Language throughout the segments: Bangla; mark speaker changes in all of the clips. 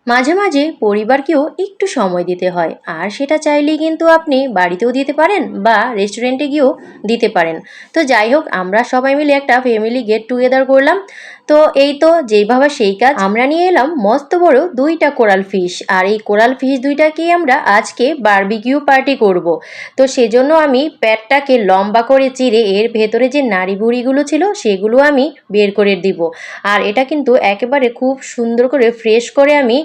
Speaker 1: মাঝে মাঝে পরিবারকেও একটু সময় দিতে হয়, আর সেটা চাইলেই কিন্তু আপনি বাড়িতেও দিতে পারেন বা রেস্টুরেন্টে গিয়েও দিতে পারেন। তো যাই হোক, আমরা সবাই মিলে একটা ফ্যামিলি গেট টুগেদার করলাম। তো এই তো যেইভাবে সেই কাজ, আমরা নিয়ে এলাম মস্ত বড় 2টা কোরাল ফিশ, আর এই কোরাল ফিশ 2টাকেই আমরা আজকে বারবিকিউ পার্টি করব। তো সেজন্য আমি পেটটাকে লম্বা করে চিরে এর ভেতরে যে নাড়ি ভুড়িগুলো ছিল সেগুলো আমি বের করে দিব। আর এটা কিন্তু একেবারে খুব সুন্দর করে ফ্রেশ করে আমি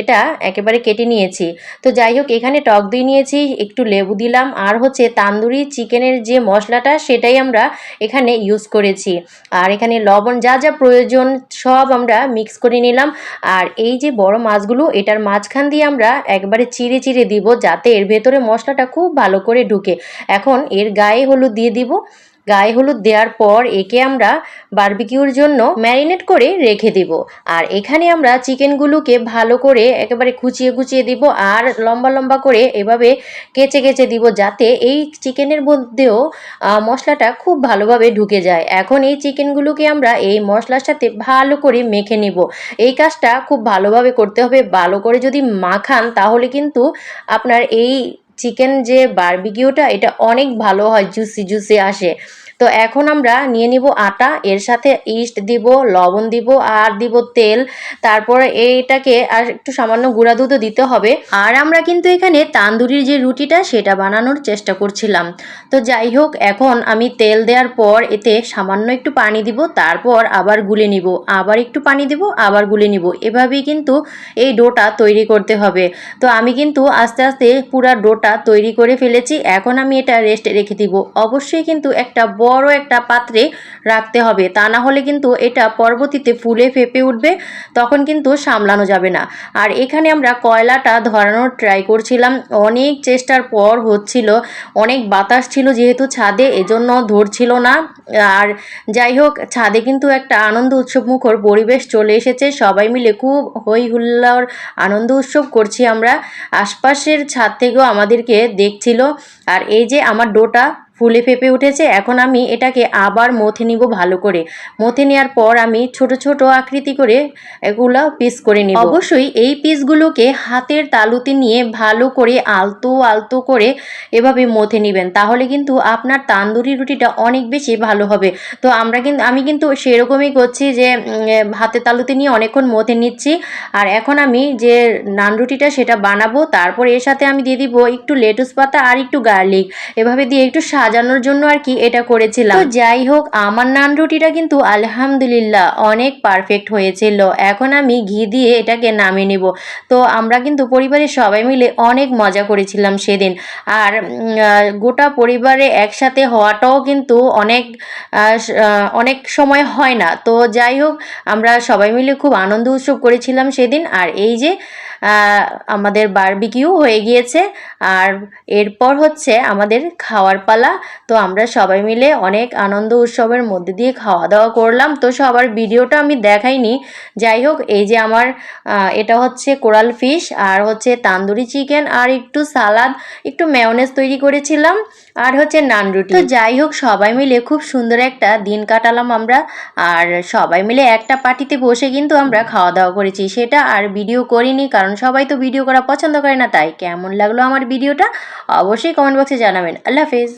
Speaker 1: এটা একেবারে কেটে নিয়েছি। তো যাই হোক, এখানে টক দই নিয়েছি, একটু লেবু দিলাম, আর হচ্ছে তান্দুরি চিকেনের যে মশলাটা সেটাই আমরা এখানে ইউজ করেছি। আর এখানে লবণ যা যা প্রয়োজন সব আমরা মিক্স করে নিলাম। আর এই যে বড় মাছগুলো, এটার মাঝখান দিয়ে আমরা একবারে চিড়ে চিড়ে দিব, যাতে এর ভেতরে মশলাটা খুব ভালো করে ঢুকে। এখন এর গায়ে হলুদ দিয়ে দিব। গায়ে হলুদ দেওয়ার পর একে আমরা বারবিকিউর জন্য ম্যারিনেট করে রেখে দিব। আর এখানে আমরা চিকেনগুলোকে ভালো করে একেবারে কুচিয়ে কুচিয়ে দিব, আর লম্বা লম্বা করে এভাবে কেচে কেচে দিব, যাতে এই চিকেনের মধ্যেও মশলাটা খুব ভালোভাবে ঢুকে যায়। এখন এই চিকেনগুলোকে আমরা এই মশলার সাথে ভালো করে মেখে নিব। এই কাজটা খুব ভালোভাবে করতে হবে। ভালো করে যদি মাখান তাহলে কিন্তু আপনার এই চিকেন যে বারবিকিউটা এটা অনেক ভালো হয়, জুসি জুসি আসে। তো এখন আমরা নিয়ে নিব আটা, এর সাথে ইস্ট দিব, লবণ দিব, আর দিব তেল। তারপর এইটাকে আর একটু সামান্য গুঁড়া দুধও দিতে হবে। আর আমরা কিন্তু এখানে তান্দুরির যে রুটিটা সেটা বানানোর চেষ্টা করছিলাম। তো যাই হোক, এখন আমি তেল দেওয়ার পর এতে সামান্য একটু পানি দিব, তারপর আবার গুলে নিব, আবার একটু পানি দিব, আবার গুলে নিব। এভাবেই কিন্তু এই ডোটা তৈরি করতে হবে। তো আমি কিন্তু আস্তে আস্তে পুরা ডোটা তৈরি করে ফেলেছি। এখন আমি এটা রেস্টে রেখে দিব। অবশ্যই কিন্তু একটা বড় একটা পাত্রে রাখতে হবে, তা না হলে কিন্তু এটা পরবর্তীতে ফুলে ফেপে উঠবে, তখন কিন্তু সামলানো যাবে না। আর এখানে আমরা কয়লাটা ধরানোর ট্রাই করছিলাম, অনেক চেষ্টার পর হচ্ছিল। অনেক বাতাস ছিল যেহেতু ছাদে, এজন্য ধরছিল না। আর যাই হোক, ছাদে কিন্তু একটা আনন্দ উৎসব মুখর পরিবেশ চলে এসেছে। সবাই মিলে খুব হই হুল্লোড় আনন্দ উৎসব করছি আমরা। আশপাশের ছাদ থেকেও আমাদেরকে দেখছিল। আর এই যে আমার ডোটা ফুলে ফেপে উঠেছে, এখন আমি এটাকে আবার মথে নিব ভালো করে। মথে নেওয়ার পর আমি ছোট ছোট আকৃতি করে এগুলো পিস করে নিব। অবশ্যই এই পিসগুলোকে হাতের তালুতে নিয়ে ভালো করে আলতো আলতো করে এভাবে মথে নেবেন, তাহলে কিন্তু আপনার তান্দুরি রুটিটা অনেক বেশি ভালো হবে। তো আমি কিন্তু সেরকমই করছি, যে হাতের তালুতে নিয়ে অনেকক্ষণ মথে নিচ্ছি। আর এখন আমি যে নান রুটিটা সেটা বানাবো, তারপর এর সাথে আমি দিয়ে দিব একটু লেটুস পাতা আর একটু গার্লিক, এভাবে দিয়ে একটু সাজানোর জন্য আর কি এটা করেছিলাম। তো যাই হোক, আমার নান রুটিটা কিন্তু আলহামদুলিল্লাহ অনেক পারফেক্ট হয়েছিল। এখন আমি ঘি দিয়ে এটাকে নামিয়ে নেব। তো আমরা কিন্তু পরিবারের সবাই মিলে অনেক মজা করেছিলাম সেদিন। আর গোটা পরিবারে একসাথে হওয়াটাও কিন্তু অনেক সময় হয় না। তো যাই হোক, আমরা সবাই মিলে খুব আনন্দ উৎসব করেছিলাম সেদিন। আর এই যে আমাদের বারবিকিউ হয়ে গিয়েছে, আর এরপর হচ্ছে আমাদের খাওয়ার পালা। তো আমরা সবাই মিলে অনেক আনন্দ উৎসবের মধ্যে দিয়ে খাওয়া দাওয়া করলাম। তো সবার ভিডিওটা আমি দেখাইনি। যাই হোক, এই যে আমার এটা হচ্ছে কোরাল ফিশ, আর হচ্ছে তান্দুরি চিকেন, আর একটু সালাদ, একটু মেয়োনেজ তৈরি করেছিলাম, আর হচ্ছে নান রুটি। তো যাই হোক, সবাই মিলে খুব সুন্দর একটা দিন কাটালাম আমরা। আর সবাই মিলে একটা পার্টিতে বসে কিন্তু আমরা খাওয়া দাওয়া করেছি, সেটা আর ভিডিও করিনি, কারণ সবাই তো ভিডিও করা পছন্দ করে না। তাই কেমন লাগলো আমার ভিডিওটা অবশ্যই কমেন্ট বক্সে জানাবেন। আল্লাহ হাফেজ।